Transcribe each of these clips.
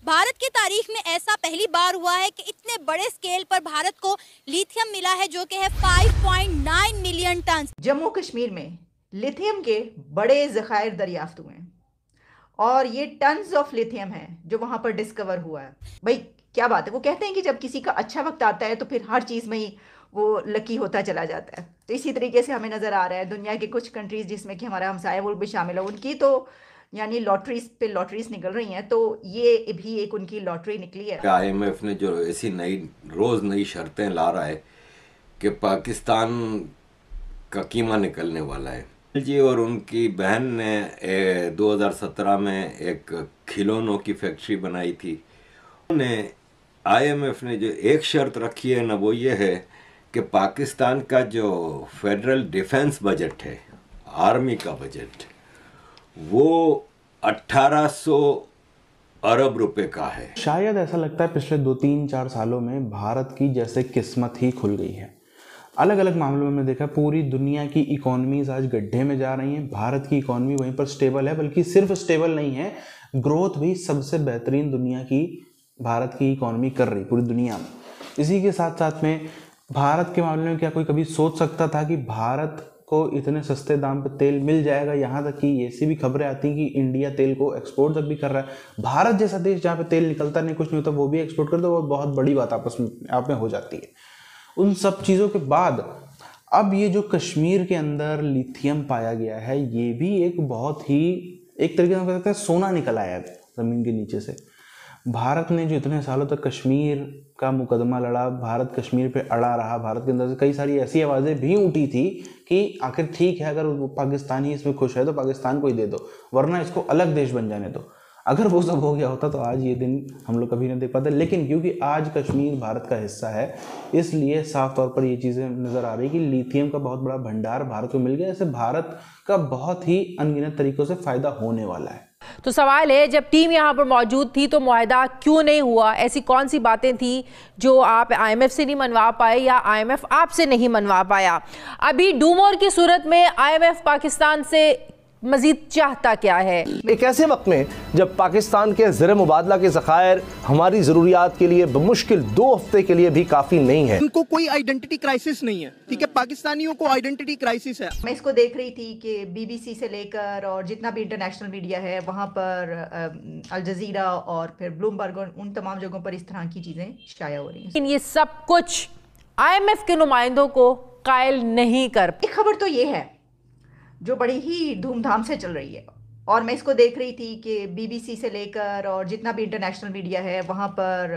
भारत की तारीख में ऐसा पहली बार हुआ है कि इतने बड़े स्केल पर भारत को लिथियम मिला है, जो कि है 5.9 मिलियन टन। जम्मू कश्मीर में लिथियम के बड़े ज़खायर दरियाफ्त हुए हैं और ये टन्स ऑफ लिथियम है जो वहां पर डिस्कवर हुआ है। भाई क्या बात है, वो कहते हैं कि जब किसी का अच्छा वक्त आता है तो फिर हर चीज़ में ही वो लकी होता चला जाता है। तो इसी तरीके से हमें नज़र आ रहा है दुनिया के कुछ कंट्रीज़ जिसमें कि हमारा हमसाया मुल्क भी शामिल है, उनकी तो यानी लॉटरीज पे लॉटरीज निकल रही हैं, तो ये भी एक उनकी लॉटरी निकली है। IMF ने जो ऐसी रोज नई शर्तें ला रहा है कि पाकिस्तान का कीमा निकलने वाला है जी, और उनकी बहन ने 2017 में एक खिलौनों की फैक्ट्री बनाई थी। उन्होंने IMF ने जो एक शर्त रखी है ना, वो ये है कि पाकिस्तान का जो फेडरल डिफेंस बजट है, आर्मी का बजट, वो 1800 अरब रुपए का है। शायद ऐसा लगता है पिछले 2-3-4 सालों में भारत की जैसे किस्मत ही खुल गई है। अलग अलग मामलों में देखा, पूरी दुनिया की इकोनॉमीज आज गड्ढे में जा रही हैं, भारत की इकोनॉमी वहीं पर स्टेबल है, बल्कि सिर्फ स्टेबल नहीं है, ग्रोथ भी सबसे बेहतरीन दुनिया की भारत की इकोनॉमी कर रही पूरी दुनिया में। इसी के साथ साथ में भारत के मामले में क्या कोई कभी सोच सकता था कि भारत को इतने सस्ते दाम पर तेल मिल जाएगा। यहाँ तक कि ऐसी भी खबरें आती हैं कि इंडिया तेल को एक्सपोर्ट तक भी कर रहा है। भारत जैसा देश जहाँ पे तेल निकलता नहीं, कुछ नहीं होता, वो भी एक्सपोर्ट करता है, वो बहुत बड़ी बात आपस में आप में हो जाती है। उन सब चीज़ों के बाद अब ये जो कश्मीर के अंदर लिथियम पाया गया है, ये भी एक बहुत ही एक तरीके से कह सकते हैं सोना निकल आया है ज़मीन के नीचे से। भारत ने जो इतने सालों तक कश्मीर का मुकदमा लड़ा, भारत कश्मीर पे अड़ा रहा, भारत के अंदर से कई सारी ऐसी आवाज़ें भी उठी थी कि आखिर ठीक है, अगर पाकिस्तान ही इसमें खुश है तो पाकिस्तान को ही दे दो, वरना इसको अलग देश बन जाने दो। अगर वो सब हो गया होता तो आज ये दिन हम लोग कभी नहीं देख पाते, लेकिन क्योंकि आज कश्मीर भारत का हिस्सा है, इसलिए साफ तौर पर ये चीज़ें नज़र आ रही कि लिथियम का बहुत बड़ा भंडार भारत को मिल गया। इससे भारत का बहुत ही अनगिनत तरीक़ों से फ़ायदा होने वाला है। तो सवाल है, जब टीम यहाँ पर मौजूद थी तो मुआहदा क्यों नहीं हुआ? ऐसी कौन सी बातें थी जो आप IMF से नहीं मनवा पाए या IMF आपसे नहीं मनवा पाया? अभी डूमोर की सूरत में IMF पाकिस्तान से मजीद चाहता क्या है? एक ऐसे वक्त में जब पाकिस्तान के ज़र मुबादला के ज़खायर हमारी ज़रूरियात के लिए बमुश्किल 2 हफ्ते के लिए भी काफ़ी नहीं है। उनको कोई आइडेंटिटी क्राइसिस नहीं है, ठीक है, पाकिस्तानियों को आइडेंटिटी क्राइसिस है। मैं इसको देख रही थी कि BBC से लेकर और जितना भी इंटरनेशनल मीडिया है वहाँ पर अल जजीरा और फिर ब्लूमबर्ग, उन तमाम जगहों पर इस तरह की चीज़ें शाया हो रही हैं। लेकिन ये सब कुछ IMF के नुमाइंदों को कायल नहीं कर। एक खबर तो ये है जो बड़ी ही धूमधाम से चल रही है, और मैं इसको देख रही थी कि BBC से लेकर और जितना भी इंटरनेशनल मीडिया है वहाँ पर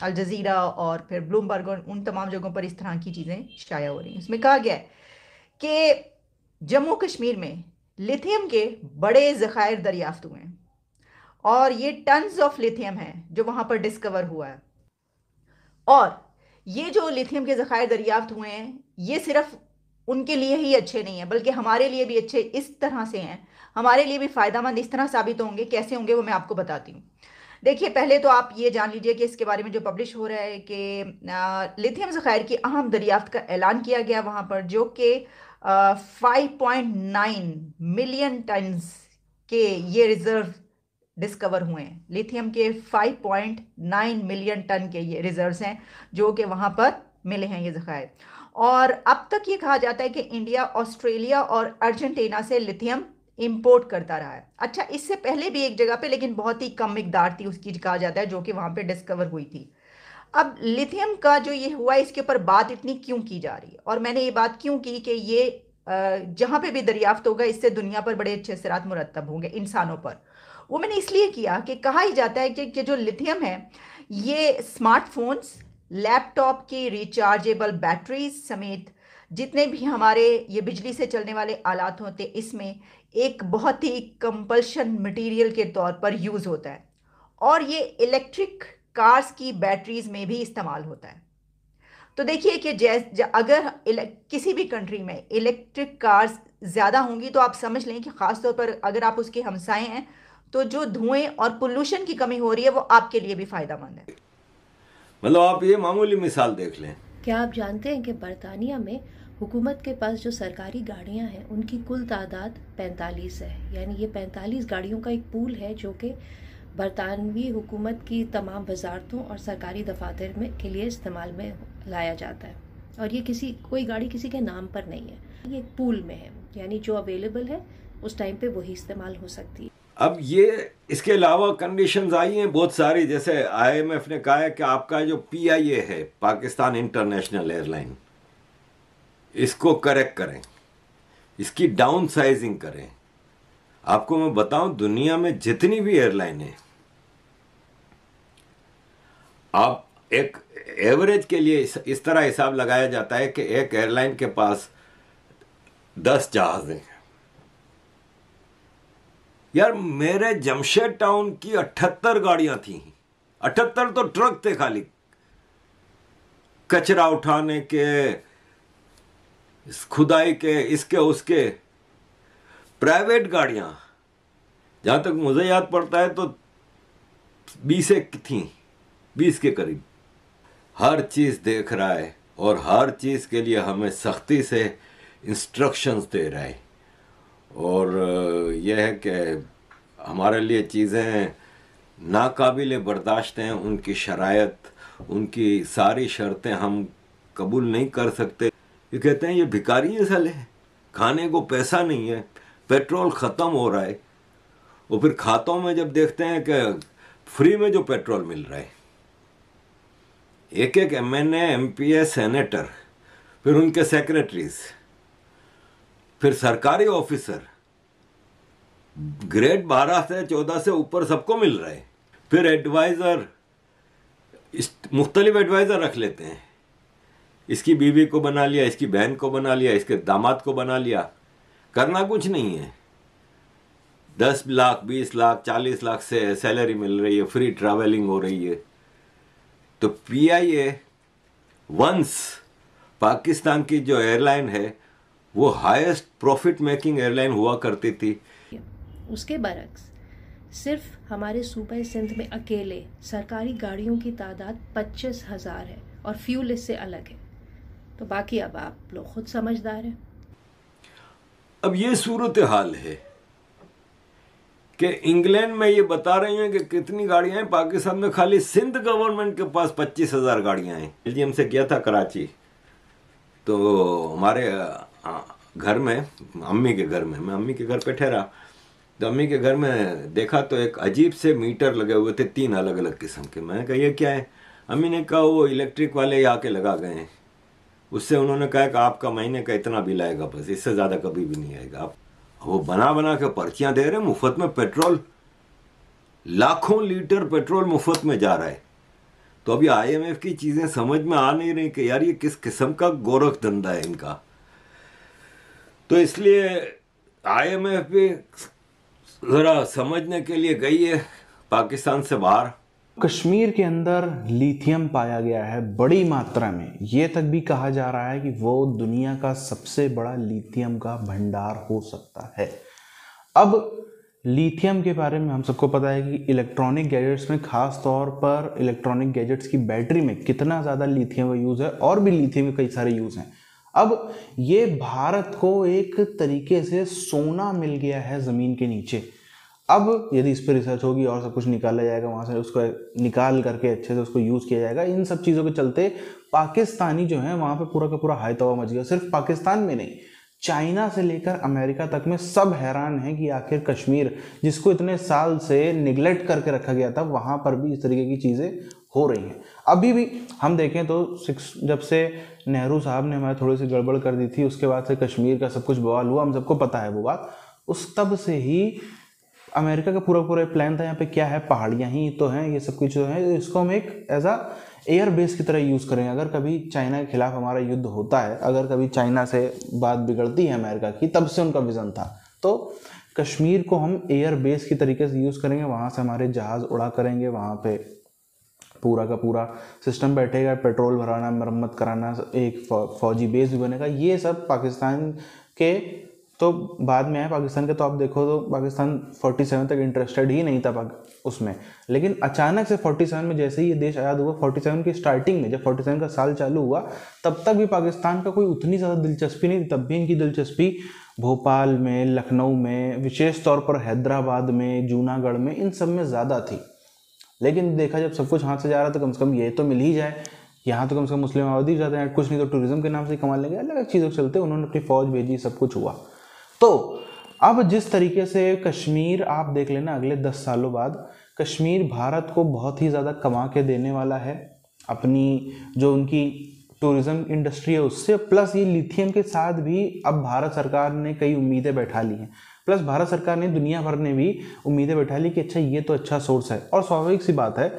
अल जजीरा और फिर ब्लूमबर्ग, उन तमाम जगहों पर इस तरह की चीज़ें शाया हो रही हैं। उसमें कहा गया है कि जम्मू कश्मीर में लिथियम के बड़े ज़खायर दरियाफ्त हुए हैं और ये टन्स ऑफ लिथियम है जो वहाँ पर डिस्कवर हुआ है। और ये जो लिथियम के ज़खायर दरियाफ्त हुए हैं, ये सिर्फ उनके लिए ही अच्छे नहीं है, बल्कि हमारे लिए भी अच्छे इस तरह से हैं, हमारे लिए भी फ़ायदेमंद इस तरह साबित होंगे। कैसे होंगे वो मैं आपको बताती हूँ। देखिए, पहले तो आप ये जान लीजिए कि इसके बारे में जो पब्लिश हो रहा है कि लिथियम ज़खायर की अहम दरियाफ्त का ऐलान किया गया वहाँ पर, जो कि 5.9 मिलियन टन्स के ये रिज़र्व डिस्कवर हुए हैं। लिथियम के 5.9 मिलियन टन के ये रिजर्व्स हैं जो कि वहाँ पर मिले हैं ये ज़खायर। और अब तक ये कहा जाता है कि इंडिया, ऑस्ट्रेलिया और अर्जेंटीना से लिथियम इंपोर्ट करता रहा है। अच्छा, इससे पहले भी एक जगह पे, लेकिन बहुत ही कम मिकदार थी उसकी, कहा जाता है, जो कि वहाँ पे डिस्कवर हुई थी। अब लिथियम का जो ये हुआ, इसके ऊपर बात इतनी क्यों की जा रही है, और मैंने ये बात क्यों की कि ये जहाँ पे भी दरियाफ्त होगा इससे दुनिया पर बड़े अच्छे असरात मुरतब होंगे इंसानों पर। वो मैंने इसलिए किया कि कहा ही जाता है कि जो लिथियम है ये स्मार्टफोन्स, लैपटॉप की रिचार्जेबल बैटरीज समेत जितने भी हमारे ये बिजली से चलने वाले आलात होते, इसमें एक बहुत ही कंपल्शन मटेरियल के तौर पर यूज़ होता है, और ये इलेक्ट्रिक कार्स की बैटरीज में भी इस्तेमाल होता है। तो देखिए कि अगर किसी भी कंट्री में इलेक्ट्रिक कार्स ज़्यादा होंगी तो आप समझ लें कि ख़ास तौर पर अगर आप उसके हमसाए हैं तो जो धुएं और पोल्यूशन की कमी हो रही है वो आपके लिए भी फ़ायदेमंद है। मतलब आप ये मामूली मिसाल देख लें। क्या आप जानते हैं कि बरतानिया में हुकूमत के पास जो सरकारी गाड़ियां हैं उनकी कुल तादाद 45 है। यानी ये 45 गाड़ियों का एक पूल है जो कि बरतानवी हुकूमत की तमाम वजारतों और सरकारी दफातर में के लिए इस्तेमाल में लाया जाता है। और ये कोई गाड़ी किसी के नाम पर नहीं है, ये एक पूल में है, यानी जो अवेलेबल है उस टाइम पे वही इस्तेमाल हो सकती है। अब ये इसके अलावा कंडीशंस आई हैं बहुत सारी, जैसे आईएमएफ ने कहा है कि आपका जो पीआईए है, पाकिस्तान इंटरनेशनल एयरलाइन, इसको करेक्ट करें, इसकी डाउन साइजिंग करें। आपको मैं बताऊं, दुनिया में जितनी भी एयरलाइन है, आप एक एवरेज के लिए इस तरह हिसाब लगाया जाता है कि एक एयरलाइन के पास 10 जहाज हैं। यार मेरे जमशेद टाउन की 78 गाड़ियां थी, 78 तो ट्रक थे खाली, कचरा उठाने के, खुदाई के, इसके उसके, प्राइवेट गाड़ियां। जहां तक मुझे याद पड़ता है तो 20 थी, 20 के करीब। हर चीज देख रहा है और हर चीज के लिए हमें सख्ती से इंस्ट्रक्शंस दे रहा है। और यह है कि हमारे लिए चीज़ें नाकाबिल बर्दाश्त हैं, उनकी शरायत, उनकी सारी शर्तें हम कबूल नहीं कर सकते। ये कहते हैं ये भिखारी हैं साले, खाने को पैसा नहीं है, पेट्रोल ख़त्म हो रहा है। और फिर खातों में जब देखते हैं कि फ्री में जो पेट्रोल मिल रहा है, एक एक एमएनए, एमपीए, सेनेटर, फिर उनके सेक्रेटरीज, फिर सरकारी ऑफिसर, ग्रेड 12 से 14 से ऊपर सबको मिल रहा है। फिर एडवाइज़र, मुख्तलिफ एडवाइज़र रख लेते हैं, इसकी बीवी को बना लिया, इसकी बहन को बना लिया, इसके दामाद को बना लिया। करना कुछ नहीं है, 10 लाख, 20 लाख, 40 लाख से सैलरी मिल रही है, फ्री ट्रैवलिंग हो रही है। तो पीआईए वंस पाकिस्तान की जो एयरलाइन है वो हाईएस्ट प्रॉफिट मेकिंग एयरलाइन हुआ करती थी। उसके बरक्स सिर्फ हमारे सूबे सिंध में अकेले सरकारी गाड़ियों की तादाद 25,000 है और फ्यूल इससे अलग है। तो बाकी अब आप लोग खुद समझदार हैं। अब ये सूरत हाल है कि इंग्लैंड में ये बता रही हैं कि कितनी गाड़ियां हैं, पाकिस्तान में खाली सिंध गवर्नमेंट के पास 25,000 गाड़ियां हैं। बेल्जियम से किया था कराची, तो हमारे घर में, अम्मी के घर में, मैं अम्मी के घर पे ठहरा, तो अम्मी के घर में देखा तो एक अजीब से मीटर लगे हुए थे, 3 अलग अलग किस्म के। मैंने कहा ये क्या है? अम्मी ने कहा वो इलेक्ट्रिक वाले आके लगा गए हैं, उससे उन्होंने कहा कि आपका महीने का इतना बिल आएगा, बस इससे ज़्यादा कभी भी नहीं आएगा। आप वो बना बना के पर्चियाँ दे रहे हैं, मुफ्त में पेट्रोल, लाखों लीटर पेट्रोल मुफ्त में जा रहा है। तो अभी आईएमएफ की चीज़ें समझ में आ नहीं रही कि यार ये किस किस्म का गोरख धंधा है इनका। तो इसलिए आईएमएफ भी ज़रा समझने के लिए गई है पाकिस्तान से बाहर। कश्मीर के अंदर लिथियम पाया गया है बड़ी मात्रा में। ये तक भी कहा जा रहा है कि वो दुनिया का सबसे बड़ा लिथियम का भंडार हो सकता है। अब लिथियम के बारे में हम सबको पता है कि इलेक्ट्रॉनिक गैजेट्स में, ख़ास तौर पर इलेक्ट्रॉनिक गैजेट्स की बैटरी में कितना ज़्यादा लिथियम का यूज़ है, और भी लिथियम के कई सारे यूज़ हैं। अब ये भारत को एक तरीके से सोना मिल गया है ज़मीन के नीचे। अब यदि इस पर रिसर्च होगी और सब कुछ निकाला जाएगा वहाँ से, उसको निकाल करके अच्छे से उसको यूज़ किया जाएगा। इन सब चीज़ों के चलते पाकिस्तानी जो है वहाँ पे पूरा का पूरा हाई तवा मच गया। सिर्फ पाकिस्तान में नहीं, चाइना से लेकर अमेरिका तक में सब हैरान हैं कि आखिर कश्मीर, जिसको इतने साल से निगलेक्ट करके रखा गया था, वहाँ पर भी इस तरीके की चीज़ें हो रही हैं। अभी भी हम देखें तो जब से नेहरू साहब ने हमारे थोड़ी सी गड़बड़ कर दी थी, उसके बाद से कश्मीर का सब कुछ बवाल हुआ, हम सबको पता है वो बात। उस तब से ही अमेरिका का पूरा पूरा प्लान था, यहाँ पे क्या है, पहाड़ियाँ ही तो हैं, ये सब कुछ जो है इसको हम एक एज आ एयर बेस की तरह यूज़ करें। अगर कभी चाइना के खिलाफ हमारा युद्ध होता है, अगर कभी चाइना से बात बिगड़ती है अमेरिका की, तब से उनका विज़न था, तो कश्मीर को हम एयर बेस की तरीके से यूज़ करेंगे। वहाँ से हमारे जहाज़ उड़ा करेंगे, वहाँ पे पूरा का पूरा सिस्टम बैठेगा, पेट्रोल भराना, मरम्मत कराना, एक फ़ौजी बेस भी बनेगा। ये सब पाकिस्तान के तो बाद में आए पाकिस्तान के, तो आप देखो तो पाकिस्तान 47 तक इंटरेस्टेड ही नहीं था उसमें। लेकिन अचानक से 47 में जैसे ही ये देश आज़ाद हुआ, 47 की स्टार्टिंग में जब 47 का साल चालू हुआ, तब तक भी पाकिस्तान का कोई उतनी ज़्यादा दिलचस्पी नहीं थी। तब भी इनकी दिलचस्पी भोपाल में, लखनऊ में, विशेष तौर पर हैदराबाद में, जूनागढ़ में, इन सब में ज़्यादा थी। लेकिन देखा जब सब कुछ हाथ से जा रहा तो कम से कम ये तो मिल ही जाए, यहाँ तो कम से कम मुस्लिम आबादी ज़्यादा है, कुछ नहीं तो टूरिज्म के नाम से कमा लेंगे, अलग अलग चीज़ों के चलते उन्होंने अपनी फ़ौज भेजी, सब कुछ हुआ। तो अब जिस तरीके से कश्मीर आप देख लेना, अगले 10 सालों बाद कश्मीर भारत को बहुत ही ज़्यादा कमा के देने वाला है, अपनी जो उनकी टूरिज़्म इंडस्ट्री है उससे, प्लस ये लिथियम के साथ भी अब भारत सरकार ने कई उम्मीदें बैठा ली हैं, प्लस भारत सरकार ने दुनिया भर ने भी उम्मीदें बैठा ली कि अच्छा ये तो अच्छा सोर्स है। और स्वाभाविक सी बात है,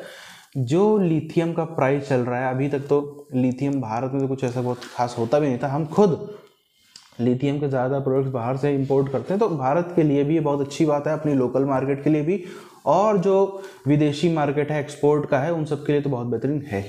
जो लिथियम का प्राइस चल रहा है, अभी तक तो लिथियम भारत में तो कुछ ऐसा बहुत खास होता भी नहीं था, हम खुद लिथियम के ज़्यादा प्रोडक्ट्स बाहर से इंपोर्ट करते हैं, तो भारत के लिए भी ये बहुत अच्छी बात है, अपनी लोकल मार्केट के लिए भी, और जो विदेशी मार्केट है एक्सपोर्ट का है उन सब के लिए तो बहुत बेहतरीन है ही।